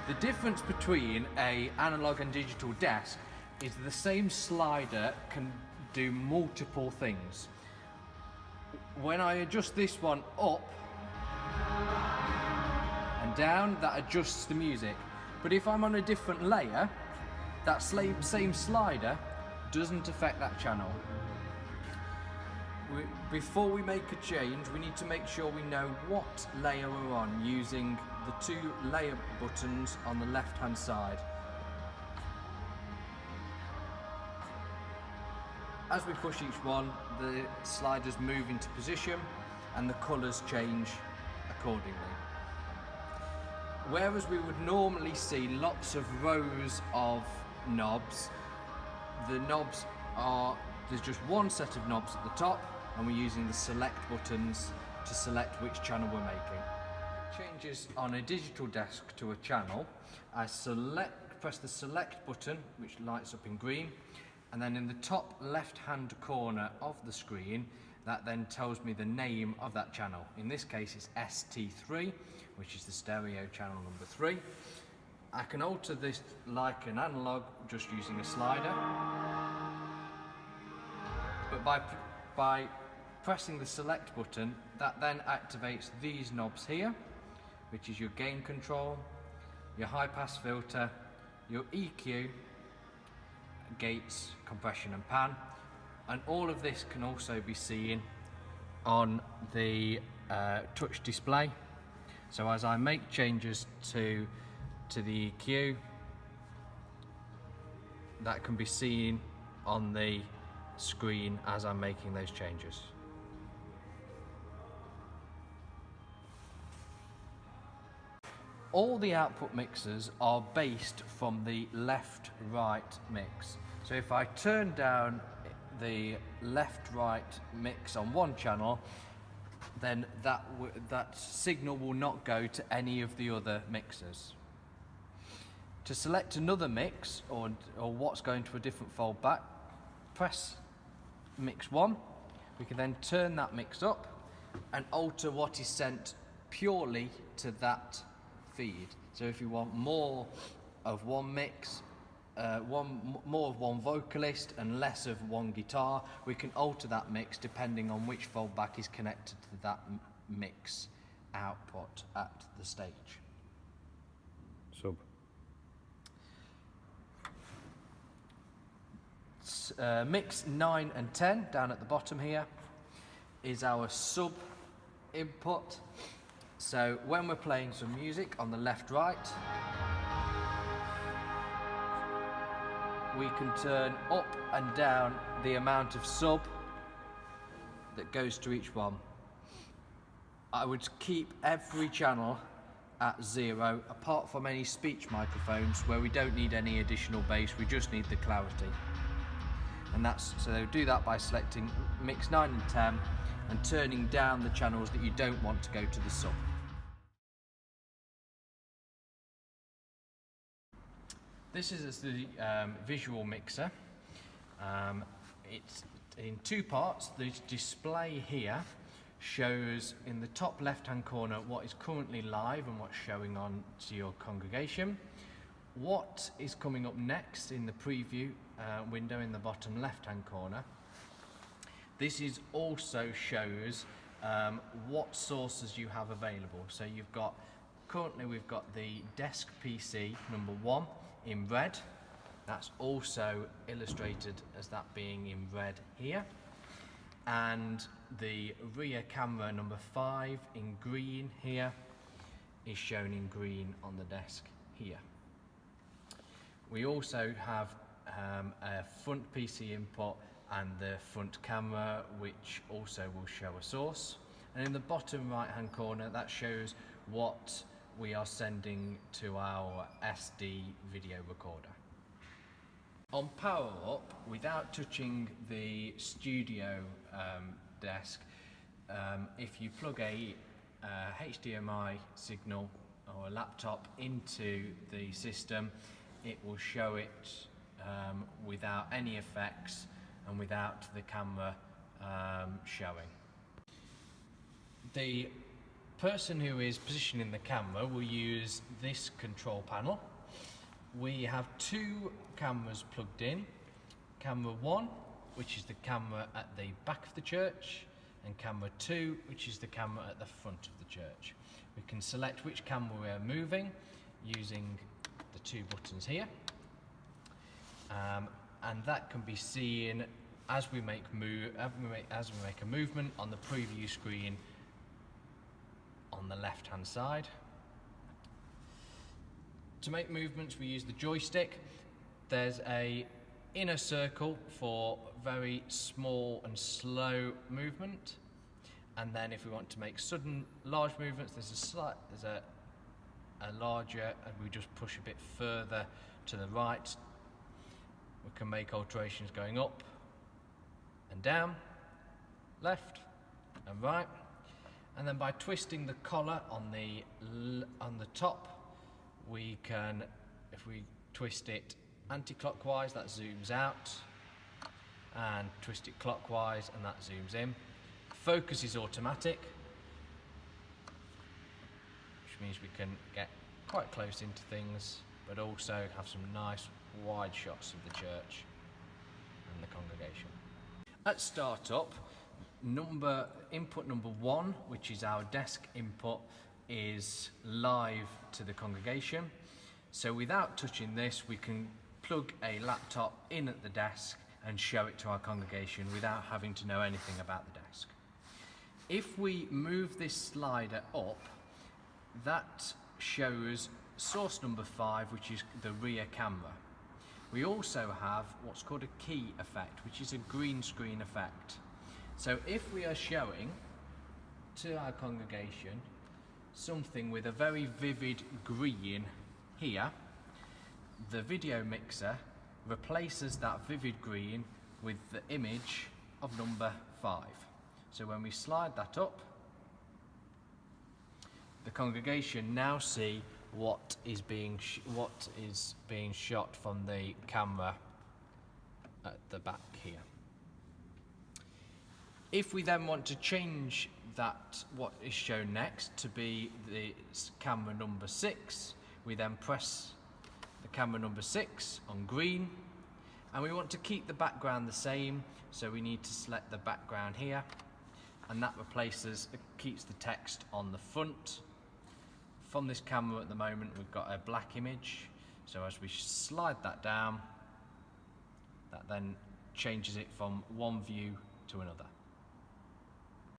The difference between a analog and digital desk is the same slider can do multiple things. When I adjust this one up and down, that adjusts the music. But if I'm on a different layer, that same slider doesn't affect that channel. Before we make a change, we need to make sure we know what layer we're on using the two layer buttons on the left hand side. As we push each one, the sliders move into position and the colours change accordingly. Whereas we would normally see lots of rows of knobs, there's just one set of knobs at the top, and we're using the select buttons to select which channel we're making. Changes on a digital desk to a channel, I press the select button, which lights up in green, and then in the top left hand corner of the screen, that then tells me the name of that channel. In this case it's ST3, which is the stereo channel number 3. I can alter this like an analog just using a slider, but by pressing the select button, that then activates these knobs here, which is your gain control, your high pass filter, your EQ, gates, compression and pan, and all of this can also be seen on the touch display. So as I make changes to the EQ, that can be seen on the screen as I'm making those changes. All the output mixers are based from the left-right mix. So if I turn down the left-right mix on one channel, then that signal will not go to any of the other mixers. To select another mix or what's going to a different foldback, press mix 1. We can then turn that mix up and alter what is sent purely to that feed. So if you want more of one mix, more of one vocalist and less of one guitar, we can alter that mix depending on which foldback is connected to that mix output at the stage. Sub. Mix 9 and 10 down at the bottom here is our sub input. So when we're playing some music on the left right, we can turn up and down the amount of sub that goes to each one. I would keep every channel at 0 apart from any speech microphones where we don't need any additional bass, we just need the clarity. And so do that by selecting mix 9 and 10 and turning down the channels that you don't want to go to the sub. This is the visual mixer. It's in two parts. The display here shows in the top left hand corner what is currently live and what's showing on to your congregation. What is coming up next in the preview window in the bottom left hand corner. This is also shows what sources you have available. So currently we've got the desk PC number 1 in red. That's also illustrated as that being in red here. And the rear camera number 5 in green here is shown in green on the desk here. We also have a front PC input and the front camera, which also will show a source. And in the bottom right hand corner, that shows what we are sending to our SD video recorder. On power up, without touching the studio desk, if you plug a HDMI signal or a laptop into the system, it will show it without any effects and without the camera showing. The person who is positioning the camera will use this control panel. We have two cameras plugged in. Camera 1, which is the camera at the back of the church, and camera 2, which is the camera at the front of the church. We can select which camera we are moving using the two buttons here, and that can be seen as we make a movement on the preview screen on the left hand side. To make movements we use the joystick. There's a inner circle for very small and slow movement, and then if we want to make sudden large movements there's a larger, and we just push a bit further to the right. We can make alterations going up and down, left and right, and then by twisting the collar on the top, we can, if we twist it anti-clockwise, that zooms out, and twist it clockwise and that zooms in. Focus is automatic, which means we can get quite close into things but also have some nice wide shots of the church and the congregation. At startup, input number 1, which is our desk input, is live to the congregation. So without touching this, we can plug a laptop in at the desk and show it to our congregation without having to know anything about the desk. If we move this slider up, that shows source number 5, which is the rear camera. We also have what's called a key effect, which is a green screen effect. So if we are showing to our congregation something with a very vivid green here, the video mixer replaces that vivid green with the image of number 5. So when we slide that up, the congregation now see what is being shot from the camera at the back here. If we then want to change that, what is shown next, to be the camera number 6, we then press the camera number 6 on green, and we want to keep the background the same, so we need to select the background here, and that keeps the text on the front. From this camera at the moment we've got a black image, so as we slide that down, that then changes it from one view to another.